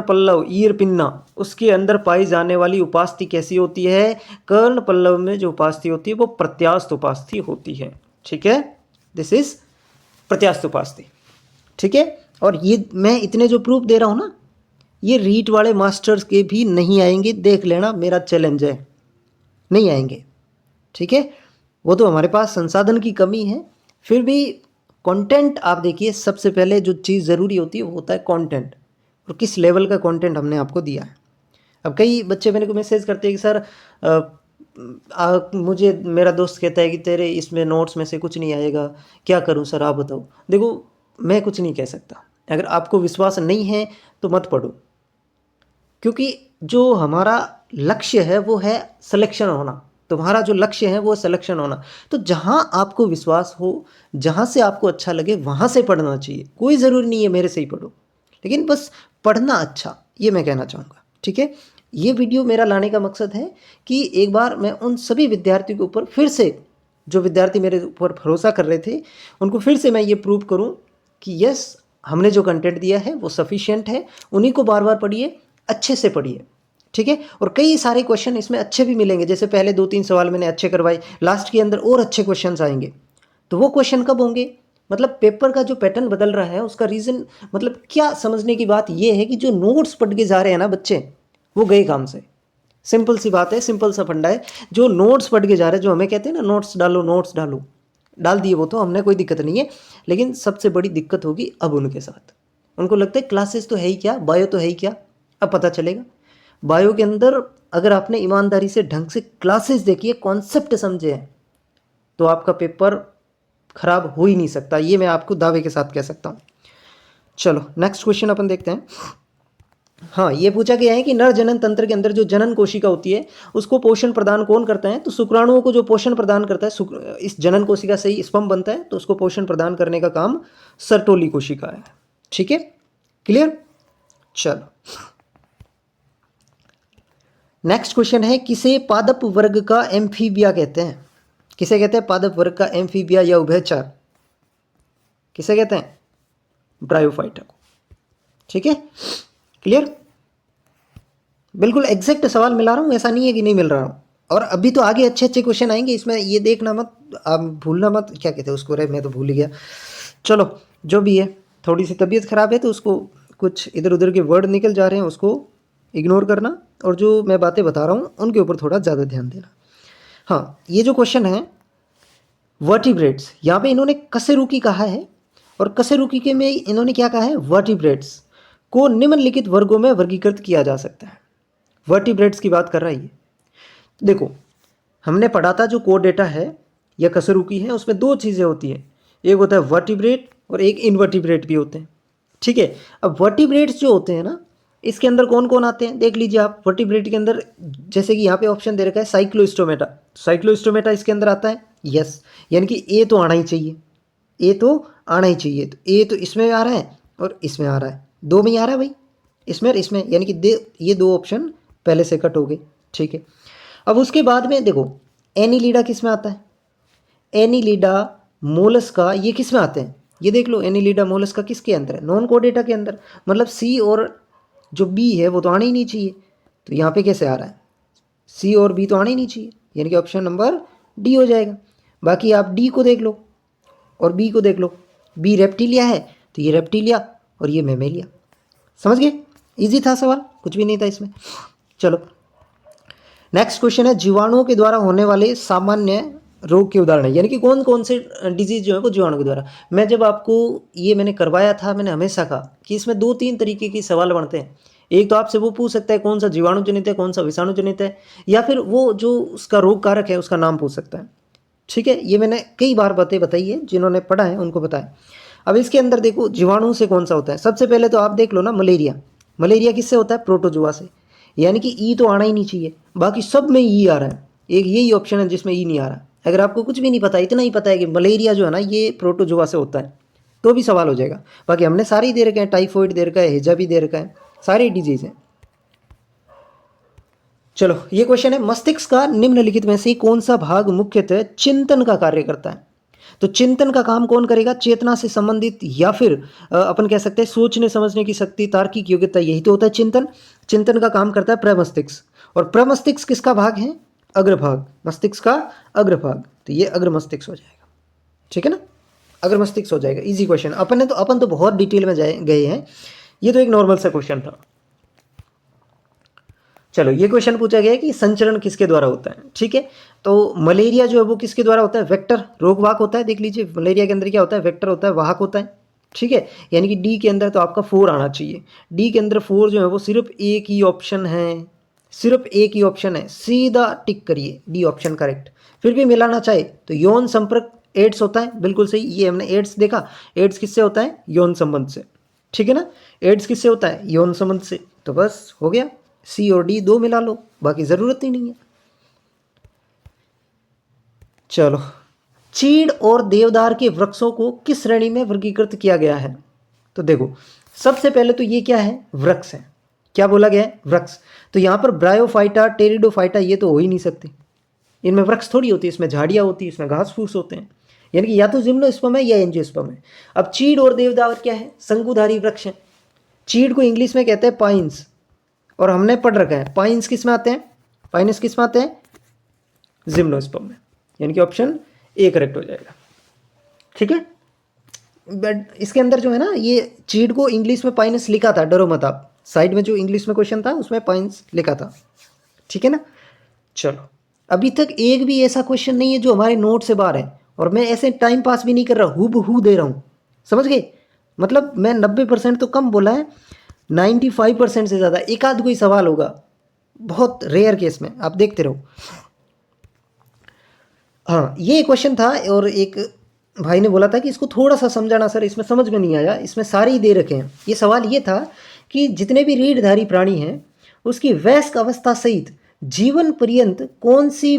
पल्लव ईयर पिन्ना, उसके अंदर पाई जाने वाली उपास्थि कैसी होती है? कर्ण पल्लव में जो उपास्थि होती है वो प्रत्यास्थ उपास्थि होती है। ठीक है, दिस इज प्रत्यास्थ उपास्थि। ठीक है, और ये मैं इतने जो प्रूफ दे रहा हूं ना, ये रीट वाले मास्टर्स के भी नहीं आएंगे, देख लेना, मेरा चैलेंज है, नहीं आएंगे। ठीक है, वो तो हमारे पास संसाधन की कमी है, फिर भी कंटेंट आप देखिए, सबसे पहले जो चीज़ ज़रूरी होती है वो होता है कंटेंट, और किस लेवल का कंटेंट हमने आपको दिया है। अब कई बच्चे मेरे को मैसेज करते हैं कि सर मुझे मेरा दोस्त कहता है कि तेरे इसमें नोट्स में से कुछ नहीं आएगा, क्या करूं सर आप बताओ। देखो मैं कुछ नहीं कह सकता, अगर आपको विश्वास नहीं है तो मत पढ़ो, क्योंकि जो हमारा लक्ष्य है वो है सिलेक्शन होना, तुम्हारा जो लक्ष्य है वो सिलेक्शन होना। तो जहाँ आपको विश्वास हो, जहाँ से आपको अच्छा लगे वहाँ से पढ़ना चाहिए, कोई ज़रूरी नहीं है मेरे से ही पढ़ो, लेकिन बस पढ़ना अच्छा, ये मैं कहना चाहूँगा। ठीक है, ये वीडियो मेरा लाने का मकसद है कि एक बार मैं उन सभी विद्यार्थियों के ऊपर फिर से, जो विद्यार्थी मेरे ऊपर भरोसा कर रहे थे, उनको फिर से मैं ये प्रूव करूँ कि यस हमने जो कंटेंट दिया है वो सफिशिएंट है, उन्हीं को बार बार पढ़िए, अच्छे से पढ़िए। ठीक है। और कई सारे क्वेश्चन इसमें अच्छे भी मिलेंगे, जैसे पहले 2-3 सवाल मैंने अच्छे करवाए, लास्ट के अंदर और अच्छे क्वेश्चन आएंगे। तो वो क्वेश्चन कब होंगे, मतलब पेपर का जो पैटर्न बदल रहा है उसका रीज़न, मतलब क्या समझने की बात ये है कि जो नोट्स पढ़ के जा रहे हैं ना बच्चे, वो गए काम से। सिंपल सी बात है, सिंपल सा फंडा है। जो नोट्स पढ़ के जा रहे हैं, जो हमें कहते हैं ना नोट्स डालो नोट्स डालो, डाल दिए वो तो हमने, कोई दिक्कत नहीं है। लेकिन सबसे बड़ी दिक्कत होगी अब उनके साथ, उनको लगता है क्लासेस तो है ही क्या, बायो तो है ही क्या। अब पता चलेगा बायो के अंदर अगर आपने ईमानदारी से ढंग से क्लासेस देखी है, कॉन्सेप्ट समझे हैं, तो आपका पेपर खराब हो ही नहीं सकता, ये मैं आपको दावे के साथ कह सकता हूँ। चलो नेक्स्ट क्वेश्चन अपन देखते हैं। हाँ, ये पूछा गया है कि नर जनन तंत्र के अंदर जो जनन कोशिका होती है उसको पोषण प्रदान कौन करता है, तो शुक्राणुओं को जो पोषण प्रदान करता है, इस जनन कोशिका से ही स्पर्म बनता है, तो उसको पोषण प्रदान करने का काम सर्टोली कोशिका है। ठीक है, क्लियर। चलो नेक्स्ट क्वेश्चन है, किसे पादप वर्ग का एम्फीबिया कहते हैं, किसे कहते हैं पादप वर्ग का एम्फीबिया या उभयचर, किसे कहते हैं, ब्रायोफाइटा को। ठीक है, क्लियर। बिल्कुल एग्जैक्ट सवाल मिला रहा हूँ, ऐसा नहीं है कि नहीं मिल रहा हूँ। और अभी तो आगे अच्छे अच्छे क्वेश्चन आएंगे इसमें, ये देखना मत, आप भूलना मत, क्या कहते हैं उसको, रे मैं तो भूल ही गया। चलो जो भी है, थोड़ी सी तबीयत खराब है तो उसको, कुछ इधर उधर के वर्ड निकल जा रहे हैं, उसको इग्नोर करना, और जो मैं बातें बता रहा हूँ उनके ऊपर थोड़ा ज़्यादा ध्यान देना। हाँ, ये जो क्वेश्चन है वर्टिब्रेट्स, यहाँ पे इन्होंने कशेरुकी कहा है, और कशेरुकी के में इन्होंने क्या कहा है, वर्टिब्रेट्स को निम्नलिखित वर्गों में वर्गीकृत किया जा सकता है। वर्टिब्रेट्स की बात कर रहा है ये। देखो हमने पढ़ा था जो कोर डेटा है या कशेरुकी है, उसमें दो चीज़ें होती हैं, एक होता है वर्टिब्रेट और एक इनवर्टिब्रेट भी होते हैं। ठीक है, अब वर्टिब्रेट्स जो होते हैं ना, इसके अंदर कौन कौन आते हैं देख लीजिए आप। वर्टिब्रेट के अंदर जैसे कि यहाँ पे ऑप्शन दे रखा है साइक्लोस्टोमेटा, साइक्लोस्टोमेटा इसके अंदर आता है, यस, यानी कि ए तो आना ही चाहिए, ए तो आना ही चाहिए। तो ए तो इसमें आ रहा है और इसमें आ रहा है, दो में ही आ रहा है भाई, इसमें और इसमें, यानी कि ये दो ऑप्शन पहले से कट हो गए। ठीक है, अब उसके बाद में देखो एनीलिडा किस में आता है, एनीलिडा मोलस्का ये किस में आते हैं, ये देख लो एनीलिडा मोलस्का किसके अंदर है, नॉन कोडेटा के अंदर, मतलब सी और जो बी है वो तो आना ही नहीं चाहिए। तो यहाँ पे कैसे आ रहा है, सी और बी तो आना ही नहीं चाहिए, यानी कि ऑप्शन नंबर डी हो जाएगा। बाकी आप डी को देख लो और बी को देख लो, बी रेप्टिलिया है तो ये रेप्टिलिया और ये मेमेलिया। समझ गए, इजी था सवाल, कुछ भी नहीं था इसमें। चलो नेक्स्ट क्वेश्चन है, जीवाणुओं के द्वारा होने वाले सामान्य रोग के उदाहरण है, यानी कि कौन कौन से डिजीज जो है वो जीवाणु के द्वारा। मैं जब आपको ये मैंने करवाया था, मैंने हमेशा कहा कि इसमें 2-3 तरीके के सवाल बनते हैं। एक तो आपसे वो पूछ सकता है कौन सा जीवाणु जनित है, कौन सा विषाणु जनित है, या फिर वो जो उसका रोग कारक है उसका नाम पूछ सकता है। ठीक है, ये मैंने कई बार बातें बताई है, जिन्होंने पढ़ा है उनको पता है। अब इसके अंदर देखो जीवाणु से कौन सा होता है, सबसे पहले तो आप देख लो ना मलेरिया, मलेरिया किससे होता है, प्रोटोजुआ से, यानी कि ई तो आना ही नहीं चाहिए, बाकी सब में ई आ रहा है, एक यही ऑप्शन है जिसमें ई नहीं आ रहा। अगर आपको कुछ भी नहीं पता, इतना ही पता है कि मलेरिया जो है ना ये प्रोटोजुआ से होता है, तो भी सवाल हो जाएगा। बाकी हमने सारे ही दे रखे हैं, टाइफॉइड दे रखा है, हेजा भी दे रखा है, सारी डिजीज हैं। चलो ये क्वेश्चन है, मस्तिष्क का निम्नलिखित में से कौन सा भाग मुख्यतः चिंतन का कार्य करता है, तो चिंतन का काम कौन करेगा, चेतना से संबंधित, या फिर अपन कह सकते हैं सोचने समझने की शक्ति, तार्किक योग्यता, यही तो होता है चिंतन। चिंतन का काम करता है प्रमस्तिष्क, और प्रमस्तिष्क किसका भाग है, अग्रभाग, मस्तिष्क का अग्रभाग, तो ये अग्र मस्तिष्क हो जाएगा। ठीक है ना, अग्र मस्तिष्क हो जाएगा। इजी क्वेश्चन, अपन तो बहुत डिटेल में गए हैं, ये तो एक नॉर्मल सा क्वेश्चन था। चलो ये क्वेश्चन पूछा गया है कि संचरण किसके द्वारा होता है। ठीक है, तो मलेरिया जो है वो किसके द्वारा होता है, वेक्टर, रोगवाहक होता है। देख लीजिए मलेरिया के अंदर क्या होता है, वेक्टर होता है, वाहक होता है। ठीक है, यानी कि डी के अंदर तो आपका 4 आना चाहिए, डी के अंदर 4 जो है वो सिर्फ एक ही ऑप्शन है, सिर्फ एक ही ऑप्शन है, सीधा टिक करिए, डी ऑप्शन करेक्ट। फिर भी मिलाना चाहे तो यौन संपर्क एड्स होता है, बिल्कुल सही, ये हमने एड्स देखा, एड्स किससे होता है, यौन संबंध से। ठीक है ना, एड्स किससे होता है, यौन संबंध से। तो बस हो गया, सी और डी दो मिला लो, बाकी ज़रूरत ही नहीं है। चलो, चीड़ और देवदार के वृक्षों को किस श्रेणी में वर्गीकृत किया गया है, तो देखो सबसे पहले तो ये क्या है, वृक्ष है, क्या बोला गया है, वृक्ष। तो यहाँ पर ब्रायोफाइटा, टेरिडोफाइटा ये तो हो ही नहीं सकते, इनमें वृक्ष थोड़ी होती है, इसमें झाड़ियाँ होती है, इसमें घास फूस होते हैं, यानी कि या तो जिम्नोस्पर्म है या एंजियोस्पर्म है। अब चीड़ और देवदार क्या है, शंकुधारी वृक्ष है। चीड़ को इंग्लिश में कहते हैं पाइन्स, और हमने पढ़ रखा है पाइन्स किस में आते हैं, पाइन्स किस में आते हैं, जिम्नोस्पर्म में, यानी कि ऑप्शन ए करेक्ट हो जाएगा। ठीक है, बट इसके अंदर जो है ना, ये चीड को इंग्लिश में पाइनस लिखा था, डरो मत आप, साइड में जो इंग्लिश में क्वेश्चन था उसमें पाइन्स लिखा था। ठीक है ना। चलो, अभी तक एक भी ऐसा क्वेश्चन नहीं है जो हमारे नोट से बाहर है, और मैं ऐसे टाइम पास भी नहीं कर रहा, हूबहू दे रहा हूँ, समझ गए। मतलब मैं 90% तो कम बोला है, 95% से ज़्यादा, एक आध कोई सवाल होगा, बहुत रेयर केस में, आप देखते रहो। हाँ, ये क्वेश्चन था, और एक भाई ने बोला था कि इसको थोड़ा सा समझाना सर, इसमें समझ में नहीं आया, इसमें सारे ही दे रखे हैं। ये सवाल ये था कि जितने भी रीढ़धारी प्राणी हैं उसकी वयस्क अवस्था सहित जीवन पर्यंत कौन सी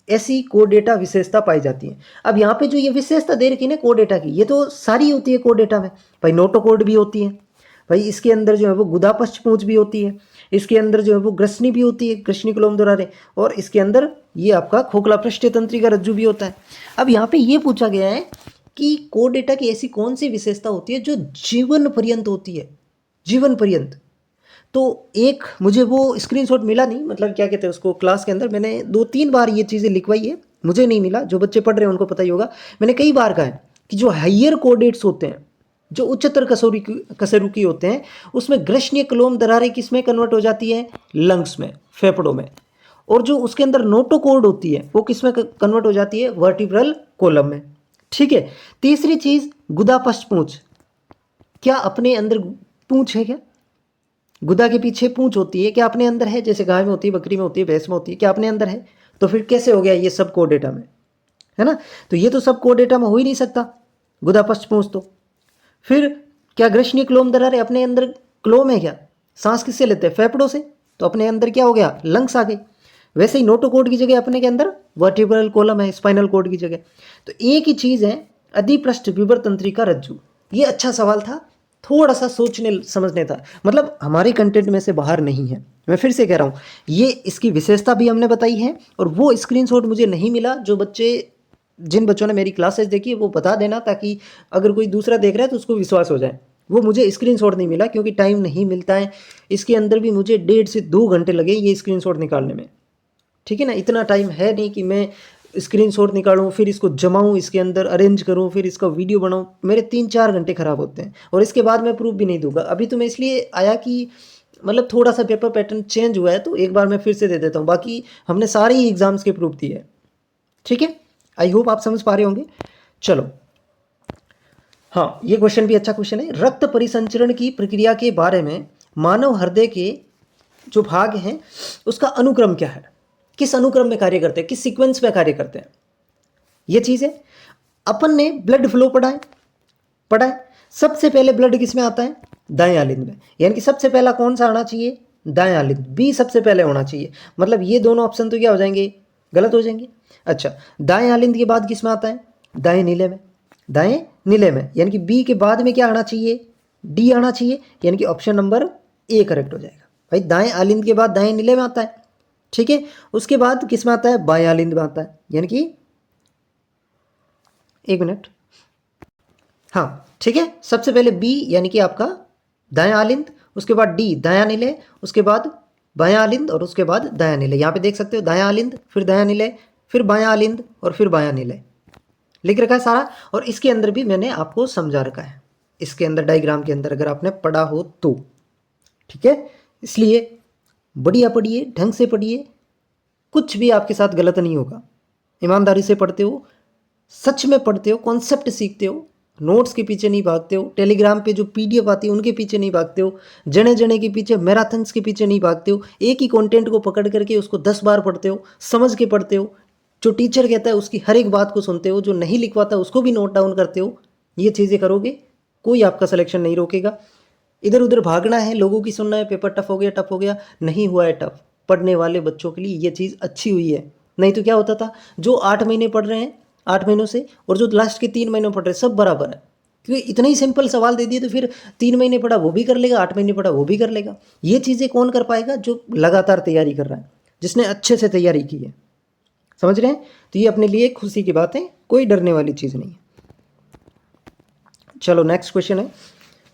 ऐसी कोडेटा विशेषता पाई जाती है। अब यहाँ पे जो ये विशेषता दे रखी है ना कोडेटा की, ये तो सारी होती है कोडेटा में, भाई नोटोकोड भी होती है, भाई इसके अंदर जो है वो गुदापश्च पूंछ भी होती है, इसके अंदर जो है वो ग्रसनी भी होती है, ग्रसनी कुलोम दुरारे, और इसके अंदर ये आपका खोखला पृष्ठीय तंत्रिका रज्जु भी होता है। अब यहाँ पे ये पूछा गया है कि कोडेटा की ऐसी कौन सी विशेषता होती है जो जीवन पर्यंत होती है, जीवन पर्यंत। तो एक मुझे वो स्क्रीनशॉट मिला नहीं, मतलब क्या कहते हैं उसको, क्लास के अंदर मैंने 2-3 बार ये चीज़ें लिखवाई है, मुझे नहीं मिला, जो बच्चे पढ़ रहे हैं उनको पता ही होगा। मैंने कई बार कहा है कि जो हाइयर कोडेट्स होते हैं, जो उच्चतर कशेरुकी होते हैं, उसमें ग्रसनीय क्लोम दरारें किस में कन्वर्ट हो जाती है, लंग्स में, फेफड़ों में, और जो उसके अंदर नोटोकोड होती है वो किस में कन्वर्ट हो जाती है, वर्टिब्रल कोलम में। ठीक है। तीसरी चीज, गुदापश्च पूंछ, क्या अपने अंदर पूंछ है, क्या गुदा के पीछे पूंछ होती है, क्या अपने अंदर है, जैसे गाय में होती है, बकरी में होती है, भैंस में होती है, क्या अपने अंदर है। तो फिर कैसे हो गया ये सब कोडेटा में, है ना। तो ये तो सब कोडेटा में हो ही नहीं सकता, गुदापश्च पूंछ तो। फिर क्या ग्रसनीय क्लोम दरारें अपने अंदर क्लोम है क्या, सांस किससे लेते हैं, फेफड़ों से, तो अपने अंदर क्या हो गया, लंग्स आ गए। वैसे ही नोटोकोड की जगह अपने के अंदर वर्टिब्रल कोलम है, स्पाइनल कोड की जगह। तो एक ही चीज़ है, अधिपृष्ठ विवर तंत्रिका रज्जु। ये अच्छा सवाल था, थोड़ा सा सोचने समझने था, मतलब हमारे कंटेंट में से बाहर नहीं है। मैं फिर से कह रहा हूँ, ये इसकी विशेषता भी हमने बताई है, और वो स्क्रीनशॉट मुझे नहीं मिला, जो बच्चे, जिन बच्चों ने मेरी क्लासेस देखी है वो बता देना, ताकि अगर कोई दूसरा देख रहा है तो उसको विश्वास हो जाए। वो मुझे स्क्रीनशॉट नहीं मिला क्योंकि टाइम नहीं मिलता है, इसके अंदर भी मुझे 1.5 से 2 घंटे लगे ये स्क्रीनशॉट निकालने में। ठीक है ना, इतना टाइम है नहीं कि मैं स्क्रीनशॉट निकालूं, फिर इसको जमाऊं, इसके अंदर अरेंज करूं, फिर इसका वीडियो बनाऊं, मेरे 3-4 घंटे खराब होते हैं, और इसके बाद मैं प्रूफ भी नहीं दूंगा। अभी तो मैं इसलिए आया कि मतलब थोड़ा सा पेपर पैटर्न चेंज हुआ है, तो एक बार मैं फिर से दे देता हूँ, बाकी हमने सारे ही एग्जाम्स के प्रूफ दिए हैं। ठीक है, आई होप आप समझ पा रहे होंगे। चलो, हाँ, ये क्वेश्चन भी अच्छा क्वेश्चन है। रक्त परिसंचरण की प्रक्रिया के बारे में मानव हृदय के जो भाग हैं उसका अनुक्रम क्या है, किस अनुक्रम में कार्य करते हैं, किस सीक्वेंस में कार्य करते हैं, ये चीज़ है। अपन ने ब्लड फ्लो पढ़ा है। सबसे पहले ब्लड किस में आता है, दाएं आलिंद में, यानी कि सबसे पहला कौन सा आना चाहिए, दाएं आलिंद, बी सबसे पहले होना चाहिए। मतलब ये दोनों ऑप्शन तो क्या हो जाएंगे, गलत हो जाएंगे। अच्छा, दाएं आलिंद के बाद किस में आता है, दाएं नीले में, दाएं नीले में, यानी कि बी के बाद में क्या आना चाहिए, डी आना चाहिए, यानी कि ऑप्शन नंबर ए करेक्ट हो जाएगा। भाई दाएं आलिंद के बाद दाएं नीले में आता है। ठीक है, उसके बाद किस में आता है, बाएं आलिंद में आता है, यानी कि 1 मिनट, हाँ ठीक है, सबसे पहले बी यानी कि आपका दायां आलिंद, उसके बाद डी दायां नीले, उसके बाद बायां आलिंद, और उसके बाद दायां नीले। यहाँ पे देख सकते हो दायां आलिंद, फिर दायां नीले, फिर बायां आलिंद, और फिर बायां नीले, लिख रखा है सारा। और इसके अंदर भी मैंने आपको समझा रखा है, इसके अंदर डायग्राम के अंदर, अगर आपने पढ़ा हो तो। ठीक है, इसलिए बढ़िया पढ़िए, ढंग से पढ़िए, कुछ भी आपके साथ गलत नहीं होगा। ईमानदारी से पढ़ते हो, सच में पढ़ते हो, कॉन्सेप्ट सीखते हो, नोट्स के पीछे नहीं भागते हो, टेलीग्राम पे जो पीडीएफ आती है उनके पीछे नहीं भागते हो, जने जने के पीछे, मैराथन्स के पीछे नहीं भागते हो। एक ही कंटेंट को पकड़ करके उसको 10 बार पढ़ते हो, समझ के पढ़ते हो, जो टीचर कहता है उसकी हर एक बात को सुनते हो, जो नहीं लिखवाता उसको भी नोट डाउन करते हो। ये चीज़ें करोगे, कोई आपका सिलेक्शन नहीं रोकेगा। इधर उधर भागना है, लोगों की सुनना है, पेपर टफ हो गया, नहीं हुआ है टफ। पढ़ने वाले बच्चों के लिए ये चीज़ अच्छी हुई है। नहीं तो क्या होता था, जो 8 महीने पढ़ रहे हैं 8 महीनों से, और जो लास्ट के 3 महीनों पढ़ रहे हैं, सब बराबर है, क्योंकि इतने ही सिंपल सवाल दे दिए तो फिर 3 महीने पढ़ा वो भी कर लेगा, 8 महीने पढ़ा वो भी कर लेगा। ये चीज़ें कौन कर पाएगा, जो लगातार तैयारी कर रहा है, जिसने अच्छे से तैयारी की है। समझ रहे हैं, तो ये अपने लिए खुशी की बात है, कोई डरने वाली चीज़ नहीं है। चलो नेक्स्ट क्वेश्चन है।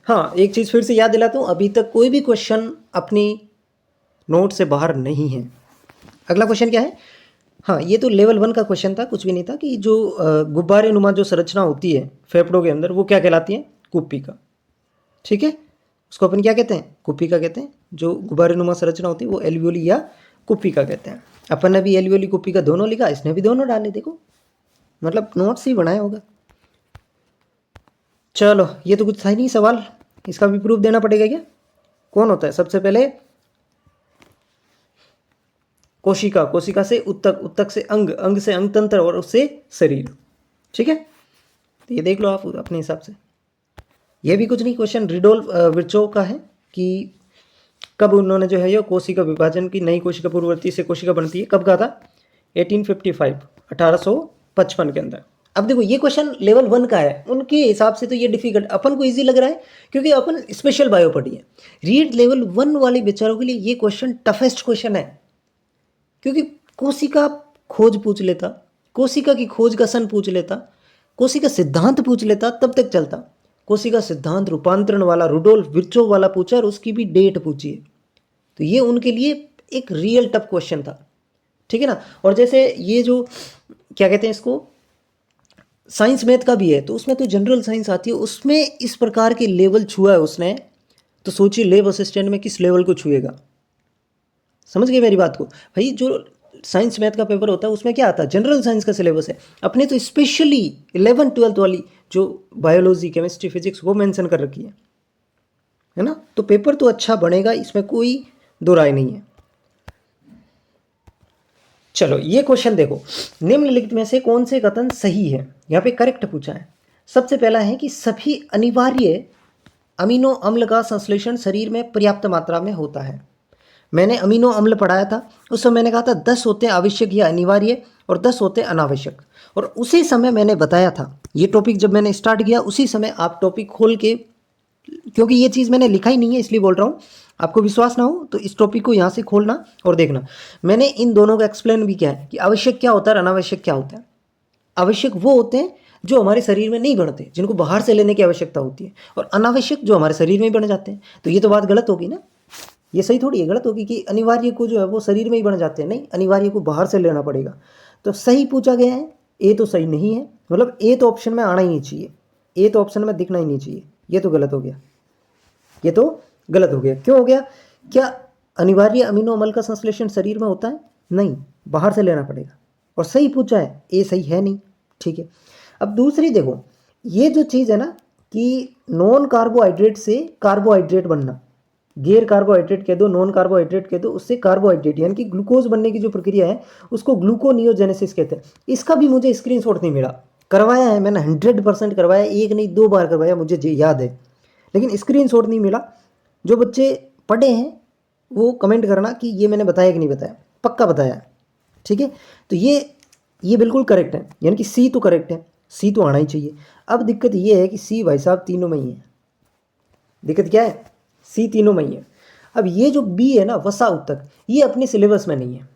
हाँ, एक चीज़ फिर से याद दिलाता हूँ, अभी तक कोई भी क्वेश्चन अपनी नोट से बाहर नहीं है। अगला क्वेश्चन क्या है? हाँ, ये तो लेवल 1 का क्वेश्चन था, कुछ भी नहीं था, कि जो गुब्बारे नुमा जो संरचना होती है फेफड़ों के अंदर, वो क्या कहलाती है? कुप्पिका। ठीक है, उसको अपन क्या कहते हैं? कुप्पिका कहते हैं। जो गुब्बारे नुमा संरचना होती है वो एल्वियोली या कुप्पिका कहते हैं। अपन ने भी एल्वियोली कुप्पिका दोनों लिखा, इसने भी दोनों डाले, देखो मतलब नोट्स ही बनाया होगा। चलो, ये तो कुछ था ही नहीं सवाल, इसका भी प्रूफ देना पड़ेगा क्या? कौन होता है सबसे पहले? कोशिका, कोशिका से उत्तक, उत्तक से अंग, अंग से अंग तंत्र और उससे शरीर। ठीक है, तो ये देख लो आप अपने हिसाब से। ये भी कुछ नहीं, क्वेश्चन रिडोल्फ विर्चोव का है कि कब उन्होंने जो है ये कोशिका विभाजन की, नई कोशिका पूर्ववर्ती से कोशिका बनती है, कब कहा था? 1855, 1855 के अंदर। अब देखो ये क्वेश्चन लेवल 1 का है, उनके हिसाब से तो ये डिफिकल्ट, अपन को इजी लग रहा है क्योंकि अपन स्पेशल बायो पढ़ी है। रीड लेवल 1 वाले बेचारों के लिए ये क्वेश्चन टफेस्ट क्वेश्चन है, क्योंकि कोशिका खोज पूछ लेता, कोशिका की खोज का सन पूछ लेता, कोशिका सिद्धांत पूछ लेता, तब तक चलता। कोशिका सिद्धांत रूपांतरण वाला रुडोल्फ विर्चोव वाला पूछा और उसकी भी डेट पूछी है, तो ये उनके लिए एक रियल टफ क्वेश्चन था। ठीक है ना। और जैसे ये जो क्या कहते हैं इसको, साइंस मैथ का भी है, तो उसमें तो जनरल साइंस आती है, उसमें इस प्रकार के लेवल छुआ है उसने, तो सोचिए लैब असिस्टेंट में किस लेवल को छुएगा। समझ गए मेरी बात को भाई? जो साइंस मैथ का पेपर होता है उसमें क्या आता है? जनरल साइंस का सिलेबस है। अपने तो स्पेशली 11th 12th वाली जो बायोलॉजी, केमिस्ट्री, फिजिक्स वो मेंशन कर रखी है ना। तो पेपर तो अच्छा बनेगा, इसमें कोई दो राय नहीं है। चलो ये क्वेश्चन देखो, निम्नलिखित में से कौन से कथन सही है? यहाँ पे करेक्ट पूछा है। सबसे पहला है कि सभी अनिवार्य अमीनो अम्ल का संश्लेषण शरीर में पर्याप्त मात्रा में होता है। मैंने अमीनो अम्ल पढ़ाया था, उस समय मैंने कहा था 10 होते हैं आवश्यक या अनिवार्य और 10 होते हैं अनावश्यक, और उसी समय मैंने बताया था, ये टॉपिक जब मैंने स्टार्ट किया उसी समय आप टॉपिक खोल के, क्योंकि ये चीज़ मैंने लिखा ही नहीं है इसलिए बोल रहा हूँ, आपको विश्वास ना हो तो इस टॉपिक को यहाँ से खोलना और देखना। मैंने इन दोनों का एक्सप्लेन भी किया है कि आवश्यक क्या होता है और अनावश्यक क्या होता है। आवश्यक वो होते हैं जो हमारे शरीर में नहीं बनते, जिनको बाहर से लेने की आवश्यकता होती है, और अनावश्यक जो हमारे शरीर में ही बन जाते हैं। तो ये तो बात गलत होगी ना, ये सही थोड़ी है, गलत होगी कि अनिवार्य को जो है वो शरीर में ही बन जाते हैं। नहीं, अनिवार्य को बाहर से लेना पड़ेगा। तो सही पूछा गया है, ए तो सही नहीं है, मतलब ए तो ऑप्शन में आना ही नहीं चाहिए, ए तो ऑप्शन में दिखना ही नहीं चाहिए। ये तो गलत हो गया, ये तो गलत हो गया। क्यों हो गया? क्या अनिवार्य अमीनो अम्ल का संश्लेषण शरीर में होता है? नहीं, बाहर से लेना पड़ेगा। और सही पूछा है, ए सही है नहीं। ठीक है, अब दूसरी देखो, ये जो चीज़ है ना कि नॉन कार्बोहाइड्रेट से कार्बोहाइड्रेट बनना, गैर कार्बोहाइड्रेट कह दो, नॉन कार्बोहाइड्रेट कह दो, उससे कार्बोहाइड्रेट यानी कि ग्लूकोज बनने की जो प्रक्रिया है उसको ग्लूकोनियोजेनेसिस कहते हैं। इसका भी मुझे स्क्रीनशॉट नहीं मिला, करवाया है मैंने, 100% करवाया, एक नहीं 2 बार करवाया, मुझे याद है, लेकिन स्क्रीनशॉट नहीं मिला। जो बच्चे पढ़े हैं वो कमेंट करना कि ये मैंने बताया कि नहीं बताया, पक्का बताया। ठीक है, तो ये बिल्कुल करेक्ट है, यानी कि सी तो करेक्ट है, सी तो आना ही चाहिए। अब दिक्कत ये है कि सी भाई साहब तीनों में ही है। दिक्कत क्या है? सी तीनों में ही है। अब ये जो बी है ना, वसा उत्तक, ये अपने सिलेबस में नहीं है।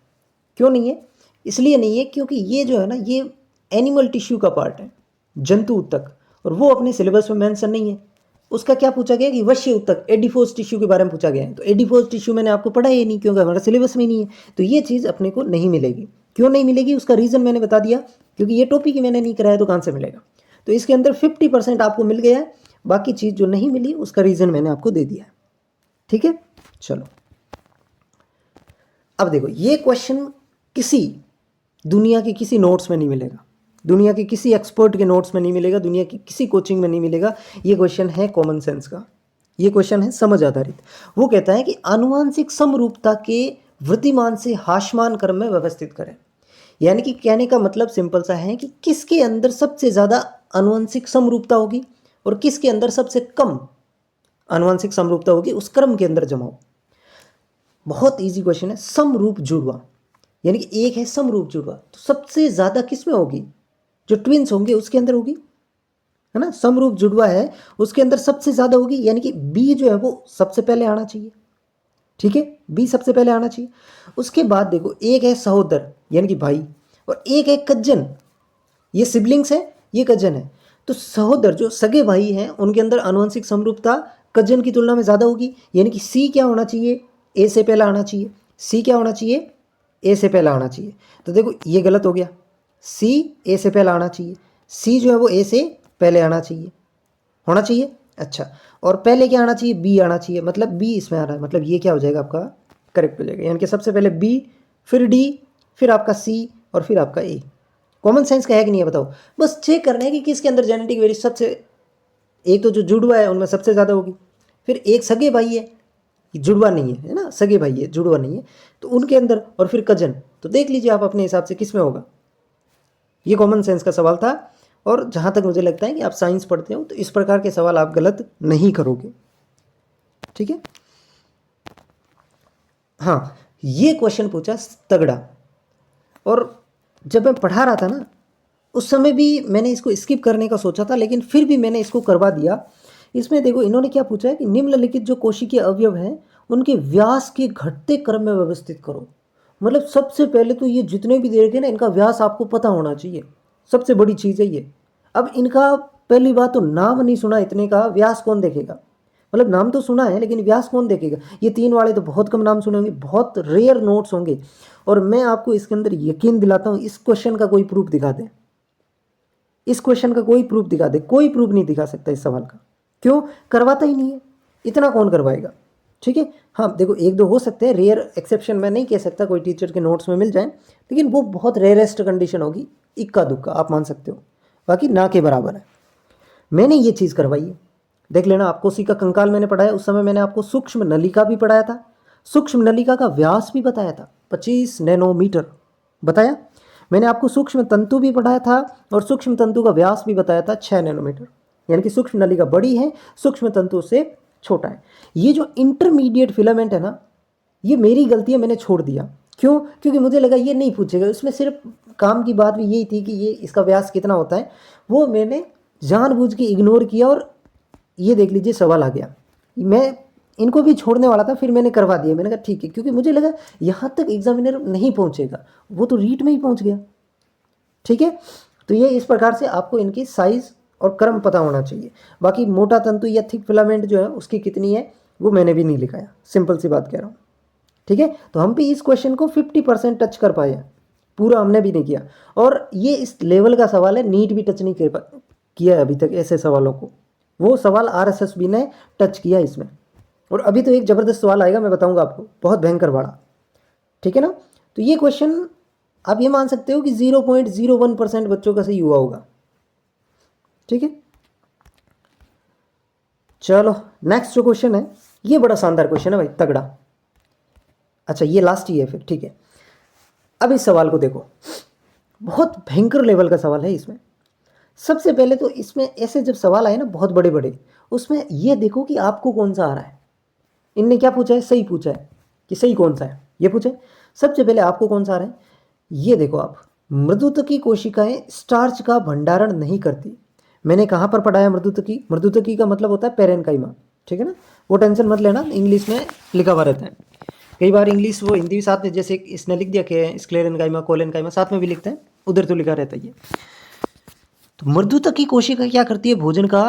क्यों नहीं है? इसलिए नहीं है क्योंकि ये जो है ना, ये एनिमल टिश्यू का पार्ट है, जंतु उत्तक, और वो अपने सिलेबस में मेंशन नहीं है। उसका क्या पूछा गया कि वश्य उत्तक, एडिपोज टिश्यू के बारे में पूछा गया है। तो एडिपोज टिश्यू मैंने आपको पढ़ा ही नहीं, क्योंकि हमारा सिलेबस में नहीं है। तो ये चीज़ अपने को नहीं मिलेगी। क्यों नहीं मिलेगी? उसका रीज़न मैंने बता दिया, क्योंकि ये टॉपिक ही मैंने नहीं कराया, तो कहाँ से मिलेगा? तो इसके अंदर 50% आपको मिल गया है, बाकी चीज़ जो नहीं मिली उसका रीज़न मैंने आपको दे दिया है। ठीक है, चलो अब देखो, ये क्वेश्चन किसी दुनिया के किसी नोट्स में नहीं मिलेगा, दुनिया के किसी एक्सपर्ट के नोट्स में नहीं मिलेगा, दुनिया की किसी कोचिंग में नहीं मिलेगा। ये क्वेश्चन है कॉमन सेंस का, ये क्वेश्चन है समझ आधारित। वो कहता है कि आनुवांशिक समरूपता के वृद्धिमान से ह्रासमान क्रम में व्यवस्थित करें। यानी कि कहने का मतलब सिंपल सा है कि किसके अंदर सबसे ज़्यादा आनुवंशिक समरूपता होगी और किसके अंदर सबसे कम आनुवंशिक समरूपता होगी, उस क्रम के अंदर जमाओ। बहुत इजी क्वेश्चन है। समरूप जुड़वा, यानी कि एक है समरूप जुड़वा, तो सबसे ज़्यादा किस में होगी? जो ट्विन्स होंगे उसके अंदर होगी, है ना। समरूप जुड़वा है उसके अंदर सबसे ज़्यादा होगी, यानी कि बी जो है वो सबसे पहले आना चाहिए। ठीक है, बी सबसे पहले आना चाहिए। उसके बाद देखो, एक है सहोदर यानी कि भाई, और एक है कज्जन, ये सिबलिंग्स है, ये कजन है। तो सहोदर जो सगे भाई हैं उनके अंदर आनुवंशिक समरूपता कजन की तुलना में ज़्यादा होगी, यानी कि सी क्या होना चाहिए? ए से पहला आना चाहिए। सी क्या होना चाहिए, ए से पहले आना चाहिए। तो देखो ये गलत हो गया, सी ए से पहले आना चाहिए, सी जो है वो ए से पहले आना चाहिए, होना चाहिए। अच्छा, और पहले क्या आना चाहिए, बी आना चाहिए, मतलब बी इसमें आ रहा है, मतलब ये क्या हो जाएगा आपका करेक्ट हो जाएगा। यानी कि सबसे पहले बी, फिर डी, फिर आपका सी और फिर आपका ए। कॉमन सेंस का है कि नहीं है बताओ। बस चेक करना है कि किसके अंदर जेनेटिक वेरिएशन सबसे, एक तो जो जुड़वा है उनमें सबसे ज़्यादा होगी, फिर एक सगे भाई है, जुड़वा नहीं है ना, सगे भाई है, जुड़वा नहीं है, तो उनके अंदर, और फिर कजन। तो देख लीजिए आप अपने हिसाब से किस में होगा। ये कॉमन सेंस का सवाल था, और जहाँ तक मुझे लगता है कि आप साइंस पढ़ते हो तो इस प्रकार के सवाल आप गलत नहीं करोगे, ठीक है। हाँ, ये क्वेश्चन पूछा तगड़ा, और जब मैं पढ़ा रहा था ना उस समय भी मैंने इसको स्किप करने का सोचा था, लेकिन फिर भी मैंने इसको करवा दिया। इसमें देखो इन्होंने क्या पूछा है कि निम्नलिखित जो कोशिकीय अवयव हैं उनके व्यास के घटते क्रम में व्यवस्थित करो। मतलब सबसे पहले तो ये जितने भी दे रखे ना इनका व्यास आपको पता होना चाहिए, सबसे बड़ी चीज़ है ये। अब इनका पहली बात तो नाम नहीं सुना इतने का, व्यास कौन देखेगा, मतलब नाम तो सुना है लेकिन व्यास कौन देखेगा। ये तीन वाले तो बहुत कम नाम सुने होंगे, बहुत रेयर नोट्स होंगे, और मैं आपको इसके अंदर यकीन दिलाता हूँ इस क्वेश्चन का कोई प्रूफ दिखा दे, इस क्वेश्चन का कोई प्रूफ दिखा दे, कोई प्रूफ नहीं दिखा सकता इस सवाल का। क्यों, करवाता ही नहीं है, इतना कौन करवाएगा, ठीक है। हाँ देखो एक दो हो सकते हैं रेयर एक्सेप्शन, मैं नहीं कह सकता कोई टीचर के नोट्स में मिल जाए, लेकिन वो बहुत रेयरेस्ट कंडीशन होगी, इक्का दुक्का आप मान सकते हो, बाकी ना के बराबर है। मैंने ये चीज़ करवाई है, देख लेना। आपको सी का कंकाल मैंने पढ़ाया, उस समय मैंने आपको सूक्ष्म नलिका भी पढ़ाया था, सूक्ष्म नलिका का व्यास भी बताया था 25 नैनोमीटर बताया। मैंने आपको सूक्ष्म तंतु भी पढ़ाया था, और सूक्ष्म तंतु का व्यास भी बताया था 6 नैनोमीटर, यानी कि सूक्ष्म नलिका बड़ी है, सूक्ष्म तंतु से छोटा है। ये जो इंटरमीडिएट फिलामेंट है ना, ये मेरी गलती है, मैंने छोड़ दिया। क्यों, क्योंकि मुझे लगा ये नहीं पूछेगा, उसमें सिर्फ काम की बात भी यही थी कि ये इसका व्यास कितना होता है, वो मैंने जानबूझ के इग्नोर किया, और ये देख लीजिए सवाल आ गया। मैं इनको भी छोड़ने वाला था, फिर मैंने करवा दिया, मैंने कहा ठीक है, क्योंकि मुझे लगा यहाँ तक एग्जामिनर नहीं पहुँचेगा, वो तो रीट में ही पहुँच गया, ठीक है। तो ये इस प्रकार से आपको इनकी साइज और क्रम पता होना चाहिए। बाकी मोटा तंतु या थिक फिलामेंट जो है उसकी कितनी है वो मैंने भी नहीं लिखाया, सिंपल सी बात कह रहा हूँ, ठीक है। तो हम भी इस क्वेश्चन को 50% टच कर पाए हैं, पूरा हमने भी नहीं किया, और ये इस लेवल का सवाल है, नीट भी टच नहीं किया अभी तक ऐसे सवालों को, वो सवाल RSSB ने टच किया इसमें। और अभी तो एक ज़बरदस्त सवाल आएगा, मैं बताऊंगा आपको, बहुत भयंकर वाला, ठीक है ना। तो ये क्वेश्चन आप ये मान सकते हो कि 0.01% बच्चों का सही हुआ होगा, ठीक है। चलो नेक्स्ट जो क्वेश्चन है, ये बड़ा शानदार क्वेश्चन है भाई, तगड़ा। अच्छा ये लास्ट ही है फिर, ठीक है। अब इस सवाल को देखो, बहुत भयंकर लेवल का सवाल है इसमें। सबसे पहले तो इसमें ऐसे जब सवाल आए ना बहुत बड़े बड़े, उसमें ये देखो कि आपको कौन सा आ रहा है। इनने क्या पूछा है, सही पूछा है कि सही कौन सा है, ये पूछा है। सबसे पहले आपको कौन सा आ रहा है, ये देखो आप, मृदुतकी कोशिकाएं स्टार्च का भंडारण नहीं करती। मैंने कहाँ पर पढ़ाया मृदुतकी, मृदुतकी का मतलब होता है पेरेनकाइमा, ठीक है ना, वो टेंशन मत लेना, इंग्लिश में लिखा हुआ रहता है। कई बार इंग्लिश वो हिंदी भी साथ में, जैसे इसने लिख दिया कि स्क्लेरेनकाइमा कोलेनकाइमा साथ में भी लिखते हैं, उधर तो लिखा रहता है ये। तो मृदुतकी कोशिका क्या करती है, भोजन का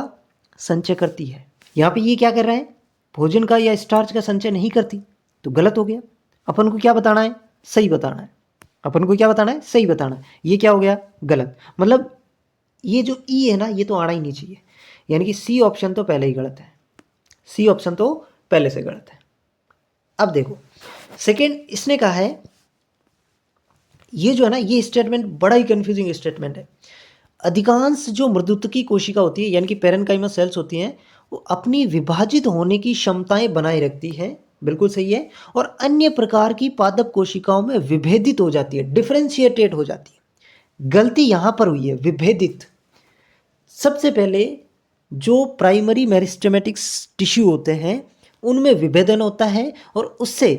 संचय करती है। यहाँ पे ये क्या कर रहा है, भोजन का या स्टार्च का संचय नहीं करती, तो गलत हो गया। अपन को क्या बताना है, सही बताना है, अपन को क्या बताना है, सही बताना है। ये क्या हो गया, गलत। मतलब ये जो ई है ना, ये तो आना ही नहीं चाहिए, यानी कि सी ऑप्शन तो पहले ही गलत है, सी ऑप्शन तो पहले से गलत है। अब देखो सेकेंड, इसने कहा है, ये जो है ना, ये स्टेटमेंट बड़ा ही कंफ्यूजिंग स्टेटमेंट है। अधिकांश जो मृदुतकी कोशिका होती है यानी कि पेरेनकाइमा सेल्स होती हैं, वो अपनी विभाजित होने की क्षमताएं बनाए रखती हैं, बिल्कुल सही है, और अन्य प्रकार की पादप कोशिकाओं में विभेदित हो जाती है, डिफरेंशिएटेड हो जाती है। गलती यहाँ पर हुई है, विभेदित। सबसे पहले जो प्राइमरी मेरिस्टेमेटिक टिश्यू होते हैं उनमें विभेदन होता है, और उससे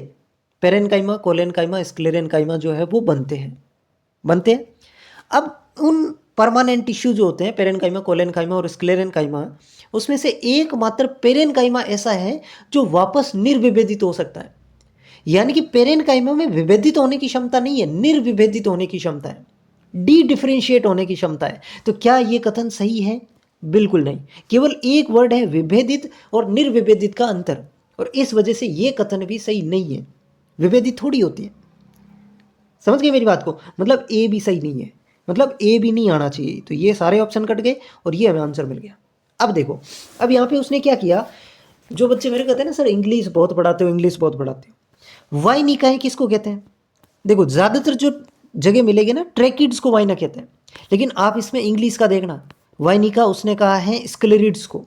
पेरेनकाइमा कोलेनकाइमा स्क्लेरेनकाइमा जो है वो बनते हैं। अब उन परमानेंट टिश्यू जो होते हैं पेरेनकाइमा कोलेनकाइमा और स्क्लेरेनकाइमा, उसमें से एकमात्र पेरेनकाइमा ऐसा है जो वापस निर्विभेदित हो सकता है। यानी कि पेरेनकाइमा में विभेदित होने की क्षमता नहीं है, निर्विभेदित होने की क्षमता है, डी डिफरेंशिएट होने की क्षमता है। तो क्या ये कथन सही है, बिल्कुल नहीं। केवल एक वर्ड है विभेदित और निर्विभेदित का अंतर, और इस वजह से ये कथन भी सही नहीं है। विभेदी थोड़ी होती है। समझ गए मेरी बात को? मतलब ए भी सही नहीं है, मतलब ए भी नहीं आना चाहिए। तो ये सारे ऑप्शन कट गए और ये हमें आंसर मिल गया। अब देखो, अब यहाँ पे उसने क्या किया, जो बच्चे मेरे कहते हैं ना सर इंग्लिश बहुत पढ़ाते हो, इंग्लिश बहुत पढ़ाते हो, वाई निकाय किसको कहते हैं? देखो ज़्यादातर जो जगह मिलेगी ना ट्रैकिड्स को वाइना कहते हैं, लेकिन आप इसमें इंग्लिश का देखना, वाइनिका उसने कहा है स्क्लेरिड्स को।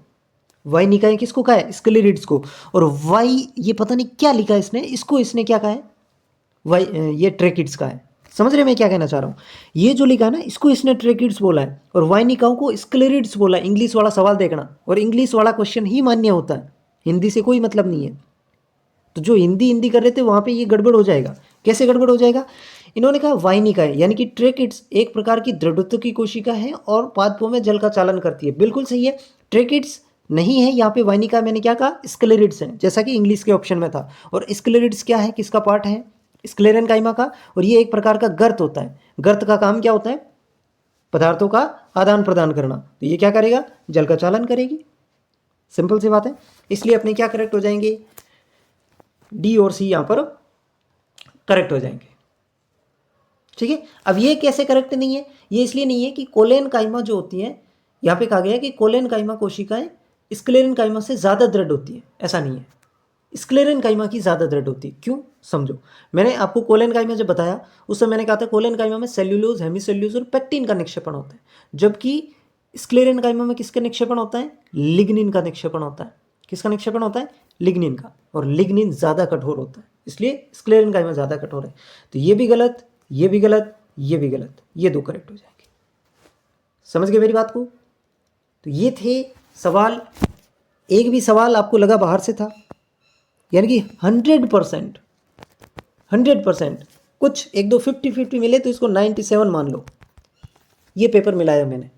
वाइनिका ने किसको कहा है? स्क्लेरिड्स को। और वाई ये पता नहीं क्या लिखा है इसने, इसको इसने क्या कहा है? वाई ये ट्रैकिड्स का है। समझ रहे मैं क्या कहना चाह रहा हूँ? ये जो लिखा है ना इसको इसने ट्रैकिड्स बोला है और वाइनिकाओं को स्क्लेरिड्स बोला है। इंग्लिश वाला सवाल देखना, और इंग्लिश वाला क्वेश्चन ही मान्य होता है, हिंदी से कोई मतलब नहीं है। तो जो हिंदी हिंदी कर रहे थे वहाँ पे ये गड़बड़ हो जाएगा। कैसे गड़बड़ हो जाएगा? इन्होंने कहा वाइनिका है, यानी कि ट्रैकिड्स एक प्रकार की दृढ़त्व की कोशिका है और पादपों में जल का चालन करती है। बिल्कुल सही है, ट्रैकिड्स नहीं है यहाँ पे, वाइनिका मैंने क्या कहा? स्क्लेरिड्स है, जैसा कि इंग्लिश के ऑप्शन में था। और स्क्लेरिड्स क्या है, किसका पार्ट है? स्क्लेरेनकाइमा का। और ये एक प्रकार का गर्त होता है। गर्त का काम क्या होता है? पदार्थों का आदान प्रदान करना। तो ये क्या करेगा? जल का चालन करेगी। सिंपल सी बात है। इसलिए अपने क्या करेक्ट हो जाएंगे? डी और सी यहाँ पर करेक्ट हो जाएंगे। ठीक है। अब ये कैसे करेक्ट नहीं है? ये इसलिए नहीं है कि कोलेनकाइमा जो होती है, यहाँ पे कहा गया है कि कोलेनकाइमा कोशिकाएं स्क्लेरेनकाइमा से ज़्यादा दृढ़ होती है। ऐसा नहीं है, स्क्लेरेनकाइमा की ज़्यादा दृढ़ होती है। क्यों? समझो। मैंने आपको कोलेनकाइमा जब बताया उस समय मैंने कहा था कोलेनकाइमा में सेल्यूलोज, हेमीसेल्यूलोज और पेक्टिन का निक्षेपण होता है, जबकि स्क्लेरेनकाइमा में किसका निक्षेपण होता है? लिग्निन का निक्षेपण होता है। किसका निक्षेपण होता है? लिग्निन का। और लिग्निन ज़्यादा कठोर होता है, इसलिए स्क्लेरेनकाइमा ज़्यादा कठोर है। तो ये भी गलत, ये भी गलत, ये भी गलत, ये दो करेक्ट हो जाएंगे। समझ गए मेरी बात को? तो ये थे सवाल। एक भी सवाल आपको लगा बाहर से था? यानी कि 100%, 100%, कुछ एक दो 50-50 मिले तो इसको 97 मान लो। ये पेपर मिलाया मैंने,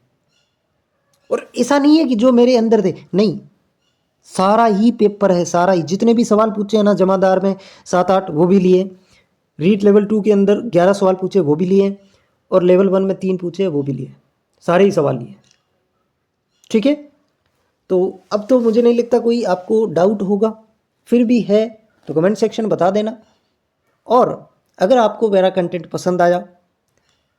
और ऐसा नहीं है कि जो मेरे अंदर थे, नहीं, सारा ही पेपर है, सारा ही। जितने भी सवाल पूछे हैं ना जमादार में 7-8 वो भी लिए, रीट लेवल 2 के अंदर 11 सवाल पूछे वो भी लिए, और लेवल 1 में 3 पूछे वो भी लिए, सारे ही सवाल लिए। ठीक है। तो अब तो मुझे नहीं लगता कोई आपको डाउट होगा, फिर भी है तो कमेंट सेक्शन बता देना। और अगर आपको मेरा कंटेंट पसंद आया,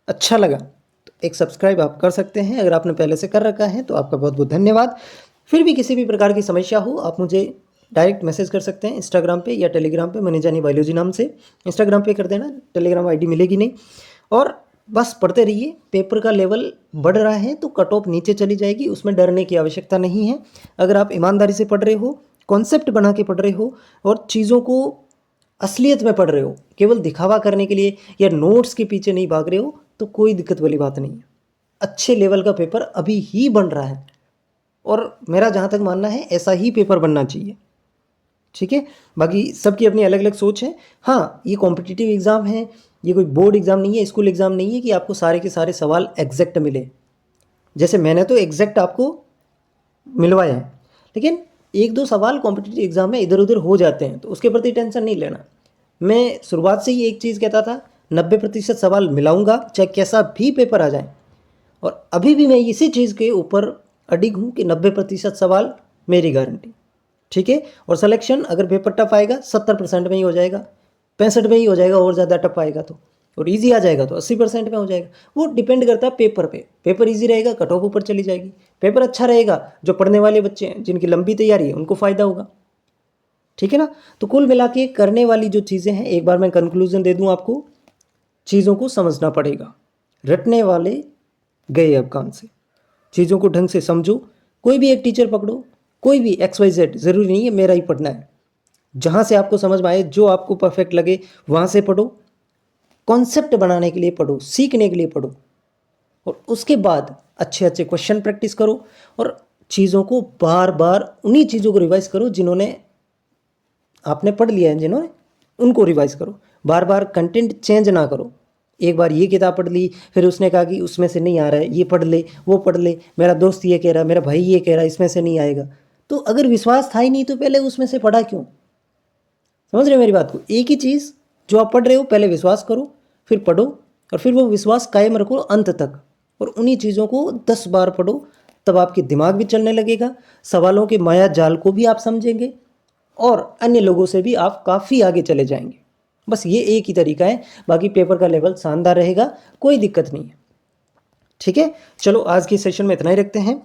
अच्छा लगा, तो एक सब्सक्राइब आप कर सकते हैं। अगर आपने पहले से कर रखा है तो आपका बहुत बहुत धन्यवाद। फिर भी किसी भी प्रकार की समस्या हो आप मुझे डायरेक्ट मैसेज कर सकते हैं इंस्टाग्राम पे या टेलीग्राम पे, मनी जानी बायोलॉजी नाम से। इंस्टाग्राम पे कर देना, टेलीग्राम आईडी मिलेगी नहीं। और बस पढ़ते रहिए, पेपर का लेवल बढ़ रहा है तो कट ऑफ नीचे चली जाएगी, उसमें डरने की आवश्यकता नहीं है। अगर आप ईमानदारी से पढ़ रहे हो, कॉन्सेप्ट बना के पढ़ रहे हो और चीज़ों को असलियत में पढ़ रहे हो, केवल दिखावा करने के लिए या नोट्स के पीछे नहीं भाग रहे हो, तो कोई दिक्कत वाली बात नहीं है। अच्छे लेवल का पेपर अभी ही बन रहा है और मेरा जहाँ तक मानना है ऐसा ही पेपर बनना चाहिए। ठीक है। बाकी सबकी अपनी अलग अलग सोच है। हाँ, ये कॉम्पिटिटिव एग्ज़ाम है, ये कोई बोर्ड एग्ज़ाम नहीं है, स्कूल एग्ज़ाम नहीं है कि आपको सारे के सारे सवाल एग्जैक्ट मिले। जैसे मैंने तो एग्जैक्ट आपको मिलवाया है, लेकिन एक दो सवाल कॉम्पिटिटिव एग्ज़ाम में इधर उधर हो जाते हैं, तो उसके प्रति टेंशन नहीं लेना। मैं शुरुआत से ही एक चीज़ कहता था, 90% सवाल मिलाऊंगा चाहे कैसा भी पेपर आ जाए। और अभी भी मैं इसी चीज़ के ऊपर अडिग हूँ कि 90% सवाल मेरी गारंटी। ठीक है। और सिलेक्शन अगर पेपर टफ आएगा 70% में ही हो जाएगा, 65 में ही हो जाएगा, और ज़्यादा टफ आएगा तो, और इजी आ जाएगा तो 80% में हो जाएगा। वो डिपेंड करता है पेपर पे। पेपर इजी रहेगा कट ऑफ ऊपर चली जाएगी, पेपर अच्छा रहेगा जो पढ़ने वाले बच्चे हैं जिनकी लंबी तैयारी है उनको फ़ायदा होगा। ठीक है ना। तो कुल मिला के करने वाली जो चीज़ें हैं, एक बार मैं कंक्लूजन दे दूं आपको, चीज़ों को समझना पड़ेगा। रटने वाले गए अब काम से, चीज़ों को ढंग से समझो। कोई भी एक टीचर पकड़ो, कोई भी XYZ, ज़रूरी नहीं है मेरा ही पढ़ना है, जहाँ से आपको समझ में आए, जो आपको परफेक्ट लगे वहाँ से पढ़ो। कॉन्सेप्ट बनाने के लिए पढ़ो, सीखने के लिए पढ़ो, और उसके बाद अच्छे अच्छे क्वेश्चन प्रैक्टिस करो और चीज़ों को बार बार उन्हीं चीज़ों को रिवाइज करो जिन्होंने आपने पढ़ लिया है, जिन्होंने उनको रिवाइज करो। बार बार कंटेंट चेंज ना करो। एक बार ये किताब पढ़ ली, फिर उसने कहा कि उसमें से नहीं आ रहा है, ये पढ़ ले, वो पढ़ ले, मेरा दोस्त ये कह रहा, मेरा भाई ये कह रहा, इसमें से नहीं आएगा। तो अगर विश्वास था ही नहीं तो पहले उसमें से पढ़ा क्यों? समझ रहे हो मेरी बात को? एक ही चीज़ जो आप पढ़ रहे हो पहले विश्वास करो, फिर पढ़ो, और फिर वो विश्वास कायम रखो अंत तक, और उन्हीं चीज़ों को 10 बार पढ़ो। तब आपके दिमाग भी चलने लगेगा, सवालों के माया जाल को भी आप समझेंगे, और अन्य लोगों से भी आप काफ़ी आगे चले जाएंगे। बस ये एक ही तरीका है, बाकी पेपर का लेवल शानदार रहेगा, कोई दिक्कत नहीं है। ठीक है, चलो आज के सेशन में इतना ही रखते हैं।